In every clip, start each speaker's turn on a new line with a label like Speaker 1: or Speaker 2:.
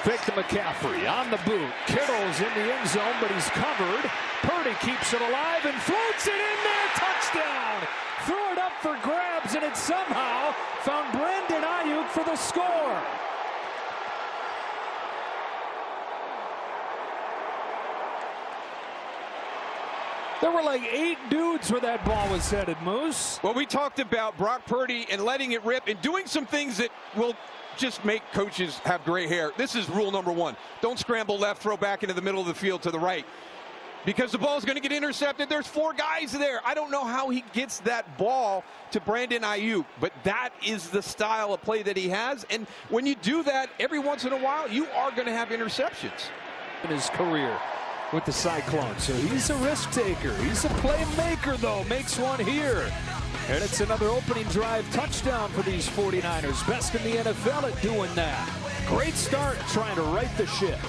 Speaker 1: Fake to McCaffrey on the boot. Kittle's in the end zone, but he's covered. Purdy keeps it alive and floats it in there. Touchdown! Threw it up for grabs, and it somehow found Brandon Aiyuk for the score. There were like 8 dudes where that ball was headed, Moose.
Speaker 2: Well, we talked about Brock Purdy and letting it rip and doing some things that will just make coaches have gray hair. This is rule number 1. Don't scramble left, throw back into the middle of the field to the right. Because the ball is going to get intercepted. There's 4 guys there. I don't know how he gets that ball to Brandon Aiyuk, but that is the style of play that he has. And when you do that every once in a while, you are going to have interceptions.
Speaker 1: In his career with the Cyclones. So he's a risk taker. He's a playmaker, though. Makes one here. And it's another opening drive touchdown for these 49ers. Best in the NFL at doing that. Great start trying to right the ship.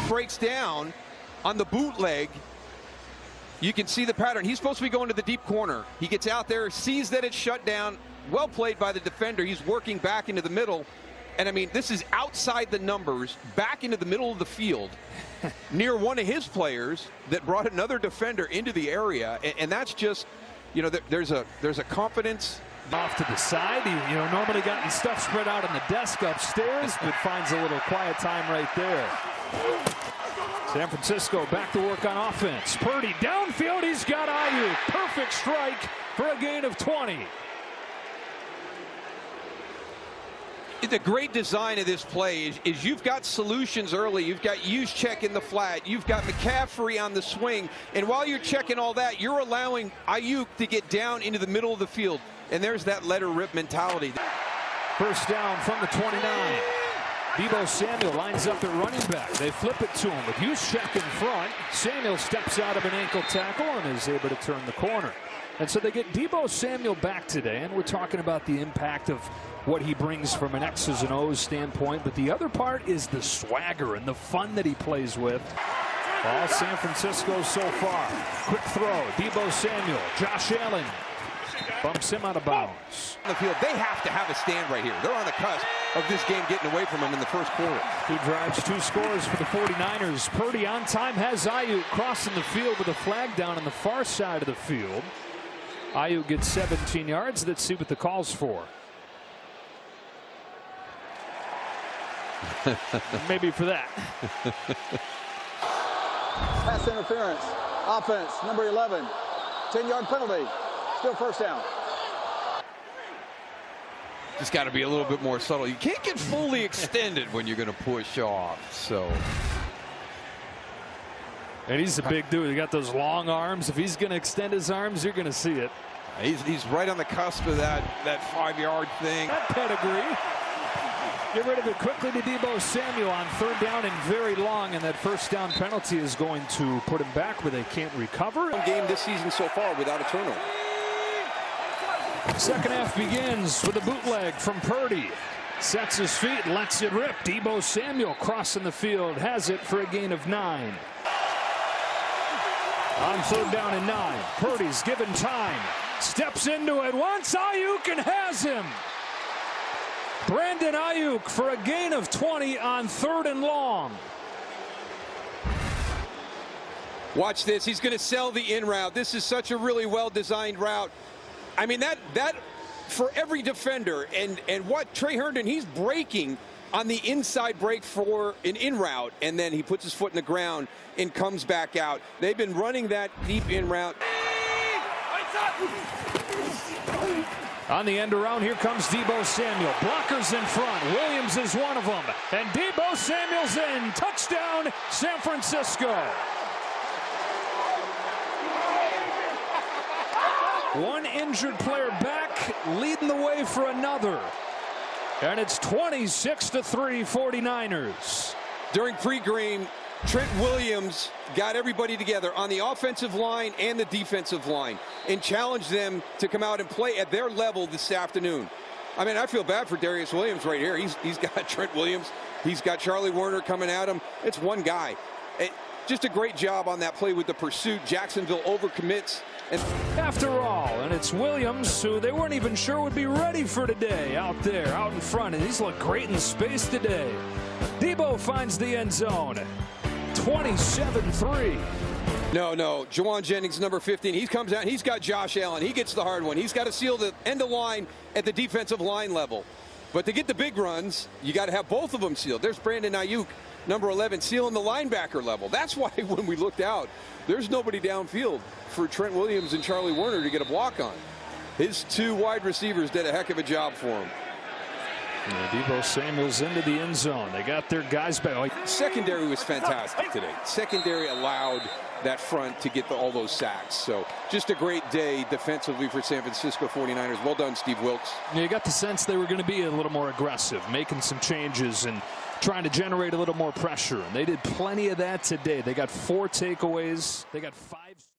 Speaker 2: Breaks down on the bootleg. You can see the pattern. He's supposed to be going to the deep corner. He gets out there, sees that it's shut down. Well played by the defender. He's working back into the middle. And I mean, this is outside the numbers, back into the middle of the field, near one of his players that brought another defender into the area. And that's just, you know, there's a confidence.
Speaker 1: Off to the side. He, normally got his stuff spread out on the desk upstairs, but finds a little quiet time right there. San Francisco back to work on offense. Purdy downfield. He's got Aiyuk. Perfect strike for a gain of 20.
Speaker 2: The great design of this play is you've got solutions early. You've got Juszczyk in the flat. You've got McCaffrey on the swing. And while you're checking all that, you're allowing Aiyuk to get down into the middle of the field. And there's that let her rip mentality.
Speaker 1: First down from the 29. Deebo Samuel lines up at running back. They flip it to him with Juszczyk in front. Samuel steps out of an ankle tackle and is able to turn the corner. And so they get Deebo Samuel back today, and we're talking about the impact of what he brings from an X's and O's standpoint. But the other part is the swagger and the fun that he plays with. All San Francisco so far. Quick throw. Deebo Samuel. Josh Allen bumps him out of bounds.
Speaker 2: On the field, they have to have a stand right here. They're on the cusp of this game getting away from them in the first quarter.
Speaker 1: 2 drives, 2 scores for the 49ers. Purdy on time has Aiyuk crossing the field with a flag down on the far side of the field. Aiyuk gets 17 yards. Let's see what the call's for. Maybe for that.
Speaker 3: Pass interference. Offense, number 11. 10-yard penalty. Still first down.
Speaker 2: Just got to be a little bit more subtle. You can't get fully extended when you're going to push off. So.
Speaker 1: And he's a big dude. He got those long arms. If he's going to extend his arms, you're going to see it.
Speaker 2: He's right on the cusp of that 5-yard thing.
Speaker 1: That pedigree. Get rid of it quickly to Deebo Samuel on 3rd down and very long, and that first down penalty is going to put him back where they can't recover.
Speaker 2: One game this season so far without a turnover.
Speaker 1: Second half begins with a bootleg from Purdy. Sets his feet, lets it rip. Deebo Samuel crossing the field, has it for a gain of 9. On 3rd down and 9, Purdy's given time. Steps into it once, Aiyuk, and has him. Brandon Aiyuk for a gain of 20 on 3rd and long.
Speaker 2: Watch this. He's going to sell the in route. This is such a really well-designed route. I mean, that for every defender, and what Trey Herndon, he's breaking on the inside break for an in route, and then he puts his foot in the ground and comes back out. They've been running that deep in route.
Speaker 1: On the end around, here comes Deebo Samuel. Blockers in front. Williams is one of them. And Deebo Samuel's in. Touchdown, San Francisco. One injured player back, leading the way for another. And it's 26-3 49ers.
Speaker 2: During pregame, Trent Williams got everybody together on the offensive line and the defensive line and challenged them to come out and play at their level this afternoon. I mean, I feel bad for Darious Williams right here. He's got Trent Williams. He's got Charlie Warner coming at him. It's one guy. Just a great job on that play with the pursuit. Jacksonville overcommits. And
Speaker 1: After all, and it's Williams, who they weren't even sure would be ready for today, out there, out in front, and he's looked great in space today. Deebo finds the end zone. 27-3.
Speaker 2: No, Juwan Jennings, number 15, he comes out, he's got Josh Allen. He gets the hard one. He's got to seal the end of line at the defensive line level. But to get the big runs, you got to have both of them sealed. There's Brandon Aiyuk, number 11, sealing the linebacker level. That's why when we looked out, there's nobody downfield for Trent Williams and Charlie Werner to get a block on. His two wide receivers did a heck of a job for him.
Speaker 1: Deebo Samuel's into the end zone. They got their guys back.
Speaker 2: Secondary was fantastic today. Secondary allowed that front to get all those sacks. So just a great day defensively for San Francisco 49ers. Well done, Steve Wilks.
Speaker 1: You got the sense they were going to be a little more aggressive, making some changes and trying to generate a little more pressure. And they did plenty of that today. They got 4 takeaways. They got 5.